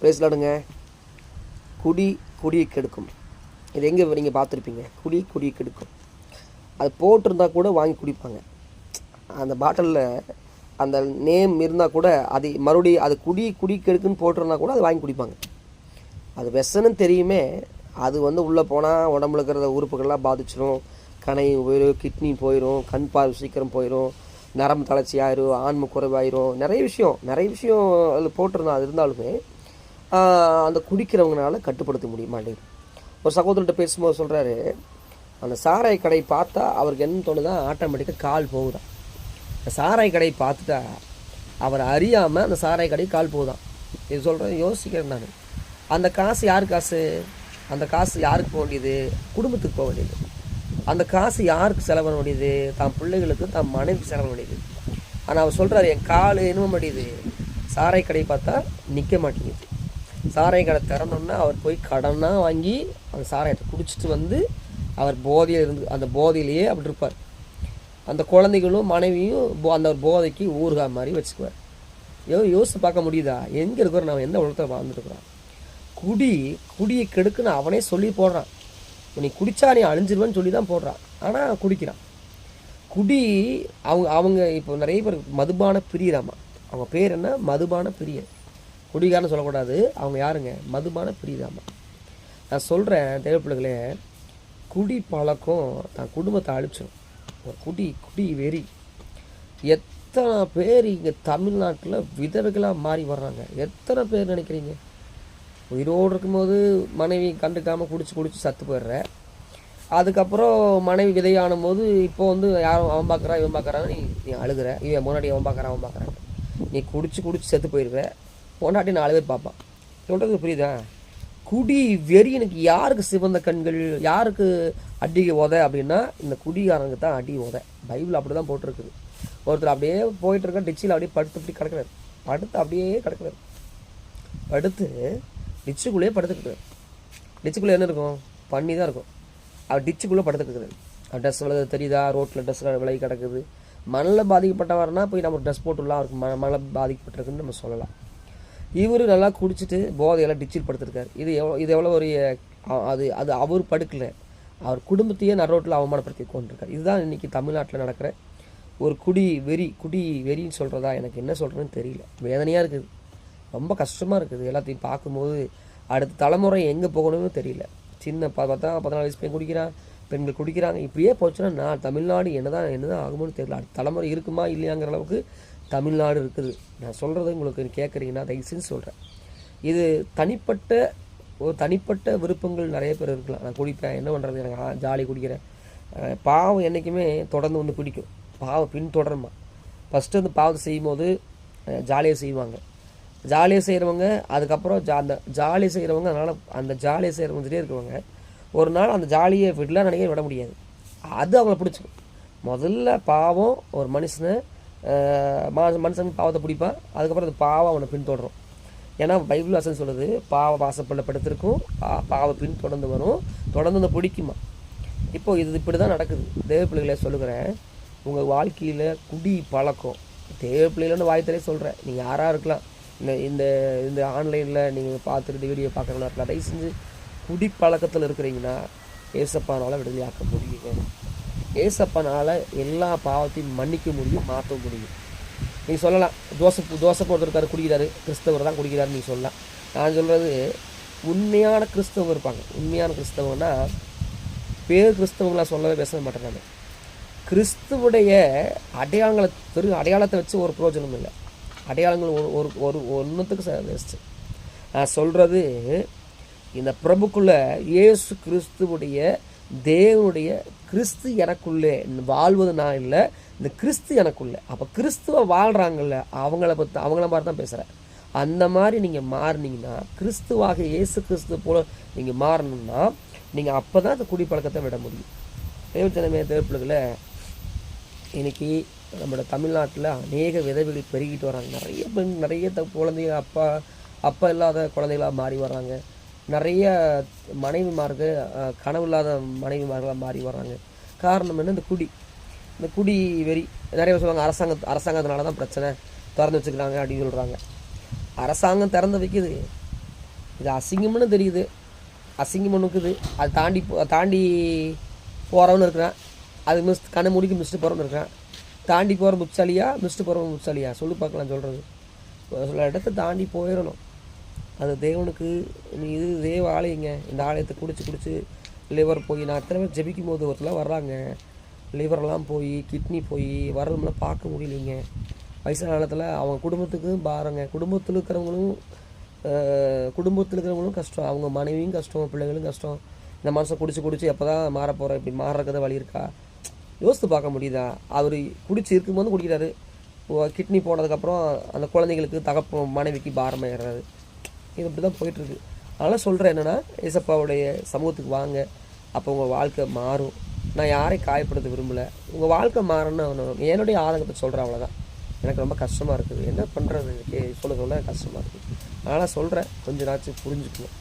பேசலாடுங்க. குடி குடியை கெடுக்கும். இது எங்கே நீங்கள் பார்த்துருப்பீங்க? குடி குடியை கெடுக்கும். அது போட்டிருந்தா கூட வாங்கி குடிப்பாங்க. அந்த பாட்டிலில் அந்த நேம் இருந்தால் கூட அது மறுபடியும் அது குடி குடி கெடுக்குன்னு போட்டிருந்தா கூட அது வாங்கி குடிப்பாங்க. அது விஷன்னு தெரியுமே, அது உள்ளே போனால் உடம்புல இருக்கிற உறுப்புகள்லாம் பாதிச்சிடும். கணை போயிடும், கிட்னி போயிடும், கண் பார்வை சீக்கிரம் போயிடும், நரம்பு தளர்ச்சி ஆயிரும், ஆன்ம குறைவாயிரும், நிறைய விஷயம் அதில் போட்டிருந்தா அது இருந்தாலுமே அந்த குடிக்கிறவங்களால கட்டுப்படுத்த முடிய மாட்டேங்குது. ஒரு சகோதரர்கிட்ட பேசும்போது சொல்கிறாரு, அந்த சாராய கடை பார்த்தா அவருக்கு என்ன தோணுதான், ஆட்டோமேட்டிக்காக கால் போகுதான். அந்த சாராய கடையை பார்த்துட்டா அவர் அறியாமல் அந்த சாராய கடை கால் போகுதான். இது சொல்கிறேன், யோசிக்கிறேன் நான். அந்த காசு யார் காசு? அந்த காசு யாருக்கு போக வேண்டியது? குடும்பத்துக்கு போக வேண்டியது. அந்த காசு யாருக்கு செலவு வேண்டியது? தான் பிள்ளைகளுக்கு, தான் மனைவிக்கு செலவு வேண்டியது. ஆனால் அவர் சொல்கிறார், என் கால் என்ன மாட்டேங்குது, சாராய கடை பார்த்தா நிற்க மாட்டேங்குது. சாராய கடை திறந்தோன்னா அவர் போய் கடனாக வாங்கி அந்த சாராயத்தை குடிச்சிட்டு அவர் போதையில் இருந்து அந்த போதையிலேயே அப்படி இருப்பார். அந்த குழந்தைகளும் மனைவியும் அந்த ஒரு போதைக்கு ஊறுகா மாதிரி வச்சுக்குவார். யோசித்து பார்க்க முடியுதா? எங்கே இருக்கிறோம் நம்ம? எந்த உலகத்தில் வாழ்ந்துருக்குறோம்? குடியை கெடுக்குன்னு அவனே சொல்லி போடுறான். நீ குடித்தா நீ அழிஞ்சிருவேன்னு சொல்லி தான் போடுறான். ஆனால் குடிக்கிறான். குடி அவங்க இப்போ நிறைய பேர் மதுபான பிரியராமா. அவங்க பேர் என்ன? மதுபான பிரியர். குடிகாரன்னு சொல்லக்கூடாது, அவங்க யாருங்க? மதுபான பிரியராமா. நான் சொல்கிறேன் தேவைப்பிள்ளைகளே, குடி பழக்கம் தான் குடும்பத்தை அழிச்சிடும். குடி வெறி. எத்தனை பேர் இங்கே தமிழ்நாட்டில் விதவைகளாக மாறி வர்றாங்க. எத்தனை பேர் நினைக்கிறீங்க? உயிரோடு இருக்கும்போது மனைவி கண்டுக்காமல் குடிச்சு சத்து போயிடுற. அதுக்கப்புறம் மனைவி விதையானும் போது இப்போ யாரும் அவன் பார்க்குறா இவன் பார்க்குறான்னு நீ அழுகிற. இவன் முன்னாடி அவன் பார்க்குறான். நீ குடிச்சு செத்து போயிடுவேன். பொண்டாட்டி 4 பேர் பார்ப்பான். சொல்கிறது புரியுதா? குடி வெறி. எனக்கு யாருக்கு சிவந்த கண்கள், யாருக்கு அடிக்க உதை அப்படின்னா இந்த குடிகாரனுக்கு தான் அடி உதை. பைபிள் அப்படி தான் போட்டிருக்குது. ஒருத்தர் அப்படியே போயிட்டுருக்க டிச்சில் அப்படியே படுத்து கிடக்கிறார். அப்படியே கிடக்கிறார். படுத்து டிச்சுக்குள்ளேயே படுத்துக்கிட்டு. டிச்சுக்குள்ளே என்ன இருக்கும்? பண்ணி தான் இருக்கும். அவர் டிச்சுக்குள்ளே படுத்துக்கிறது. ட்ரெஸ் விளை தெரியுதா? ரோட்டில் ட்ரெஸ் விலகி கிடக்குது. மணலில் பாதிக்கப்பட்டவர்னா போய் நம்ம ட்ரெஸ் போட்டுலாம் அவருக்கு மணலை பாதிக்கப்பட்டிருக்குன்னு நம்ம சொல்லலாம். இவர் நல்லா குடிச்சிட்டு போதையெல்லாம் டிச்சில் படுத்துருக்காரு. இது எவ்வளோ ஒரு அது அவர் படுக்கலை, அவர் குடும்பத்தையே நரோட்டில் அவமானப்படுத்தி கொண்டிருக்கார். இதுதான் இன்றைக்கி தமிழ்நாட்டில் நடக்கிற ஒரு குடி வெறின்னு சொல்கிறதா எனக்கு என்ன சொல்கிறேன்னு தெரியல. வேதனையாக இருக்குது, ரொம்ப கஷ்டமாக இருக்குது. எல்லாத்தையும் பார்க்கும்போது அடுத்த தலைமுறை எங்கே போகணும்னு தெரியல. சின்ன 14 வயசு பையன் குடிக்கிறான், பெண்கள் குடிக்கிறாங்க. இப்படியே போச்சுன்னா நான் தமிழ்நாடு என்னதான் ஆகுமோன்னு தெரியல. அடுத்த தலைமுறை இருக்குமா இல்லையாங்கிற அளவுக்கு தமிழ்நாடு இருக்குது. நான் சொல்கிறது உங்களுக்கு கேட்குறீங்கன்னா தயவு செஞ்சு சொல்கிறேன். இது தனிப்பட்ட விருப்பங்கள் நிறைய பேர் இருக்கலாம். நான் குடிப்பேன், என்ன பண்ணுறது, எனக்கு ஜாலி குடிக்கிறேன். பாவம் என்றைக்குமே தொடர்ந்து குடிக்கும். பாவம் பின்தொடருமா. ஃபஸ்ட்டு பாவத்தை செய்யும் போது ஜாலியாக செய்வாங்க. ஜாலியாக செய்கிறவங்க அதுக்கப்புறம் அந்த ஜாலியாக செய்கிறவங்க, அதனால் அந்த ஜாலியாக செய்கிறவங்ககிட்டே இருக்கிறவங்க ஒரு நாள் அந்த ஜாலியை நினைக்க விட முடியாது. அது அவங்கள பிடிச்சிக்கும். முதல்ல பாவம் ஒரு மனுஷன் பாவத்தை பிடிப்பான். அதுக்கப்புறம் அந்த பாவம் அவனை பின்தொடரும். ஏன்னா பைபிள் வாசல் சொல்லுது, பாவ வாசப்பள்ள படுத்திருக்கும், பாவ பின்தொடர்ந்து வரும், தொடர்ந்து பிடிக்குமா. இப்போ இது இப்படி தான் நடக்குது. தேவ பிள்ளைகளை சொல்லுகிறேன், உங்கள் வாழ்க்கையில் குடி பழக்கம், தேவ பிள்ளைகள்னு வாய்த்தலே சொல்கிறேன், நீங்கள் யாராக இருக்கலாம், இந்த இந்த ஆன்லைனில் நீங்கள் பார்த்துட்டு வீடியோ பார்க்குறவங்களா இருக்கலாம், தயவு செஞ்சு குடிப்பழக்கத்தில் இருக்கிறீங்கன்னா ஏசப்பானால் விடுதலையாக்க முடியுங்க. ஏசப்பானால் எல்லா பாவத்தையும் மன்னிக்க முடியும், மாற்ற முடியும். நீங்கள் சொல்லலாம், ஜோசப் ஒருத்தர் குடிக்கிறாரு, கிறிஸ்தவர் தான் குடிக்கிறாரு நீங்கள் சொல்லலாம். நான் சொல்கிறது, உண்மையான கிறிஸ்தவங்க இருப்பாங்க. உண்மையான கிறிஸ்தவங்கன்னா பேர் கிறிஸ்தவங்களாம் சொல்லவே பேச மாட்டேன். நான் கிறிஸ்துவுடைய அடையாளத்தை வச்சு ஒரு பிரயோஜனம் இல்லை. அடையாளங்கள் ஒன்றுத்துக்கு வேஸ்ட்டு. நான் சொல்கிறது, இந்த பிரபுக்குள்ளே இயேசு கிறிஸ்துவுடைய தேவனுடைய கிறிஸ்து எனக்குள்ளே வாழ்வது நான் இல்லை, இந்த கிறிஸ்து எனக்குள்ளே. அப்போ கிறிஸ்துவ வாழ்கிறாங்கல்ல, அவங்கள மாதிரி தான் பேசுகிறேன். அந்த மாதிரி நீங்கள் மாறினீங்கன்னா, கிறிஸ்துவாக இயேசு கிறிஸ்து போல நீங்கள் மாறணும்னா, நீங்கள் அப்போ தான் அந்த குடிப்பழக்கத்தை விட முடியும். தேவப்பிள்ளைகளை இன்றைக்கி நம்மளோட தமிழ்நாட்டில் அநேக விதவைகள் பெருகிட்டு வராங்க. நிறைய குழந்தைங்க அப்பா இல்லாத குழந்தைகளாக மாறி வர்றாங்க. நிறைய மனைவிமார்கள் கனவு இல்லாத மனைவிமார்களாக மாறி வர்றாங்க. காரணம் என்ன? இந்த குடி வெறி. நிறைய பேர் சொல்லுவாங்க, அரசாங்கத்தினால தான் பிரச்சனை, திறந்து வச்சுக்கிறாங்க அப்படின்னு சொல்கிறாங்க. அரசாங்கம் திறந்து வைக்குது, இது அசிங்கம்னு தெரியுது, அசிங்கம்னு இருக்குது. அது தாண்டி போகிறவனு இருக்கிறான், அது கண்ணை முடிக்க மிஸ்ட்டு போகிறவனு இருக்கிறான். தாண்டி போகிற புட்சாலியா, மிஸ்ட்டு போகிறவன் புட்சாலியா சொல்லி பார்க்கலாம். சொல்கிறது சில இடத்த தாண்டி போயிடணும். அது தேவனுக்கு இது தேவ ஆலயங்க. இந்த ஆலயத்தை குடிச்சு லிவர் போய், நான் எத்தனை பேர் ஜெபிக்கும் போது ஒருத்தலாம் வர்றாங்க, லிவரெல்லாம் போய், கிட்னி போய், வரலாம் பார்க்க முடியலைங்க. வயசான காலத்தில் அவங்க குடும்பத்துக்கும் பாருங்க, குடும்பத்தில் இருக்கிறவங்களும் கஷ்டம், அவங்க மனைவியும் கஷ்டம், பிள்ளைகளும் கஷ்டம். இந்த மனுஷன் குடிச்சு எப்போ தான் மாற போகிறேன், இப்படி மாறுறதுக்கு வழி இருக்கா யோசித்து பார்க்க முடியுதா? அவர் குடிச்சு இருக்கும்போது குடிக்கிறாரு, கிட்னி போனதுக்கப்புறம் அந்த குழந்தைங்களுக்கு மனைவிக்கு பாரமாயிடுறாரு. இது இப்படி தான் போயிட்டுருக்கு. அதனால் சொல்கிறேன் என்னென்னா, ஏசப்பாவுடைய சமூகத்துக்கு வாங்க, அப்போ உங்கள் வாழ்க்கை மாறும். நான் யாரையும் காயப்படுத்த விரும்பலை. உங்கள் வாழ்க்கை மாறணும்னு என்னுடைய ஆதங்கத்தை சொல்கிறேன், அவ்வளோதான். எனக்கு ரொம்ப கஷ்டமாக இருக்குது, என்ன பண்ணுறது சொல்ல கஷ்டமாக இருக்குது. அதனால் சொல்கிறேன், கொஞ்சம் நாச்சு புரிஞ்சுக்கணும்.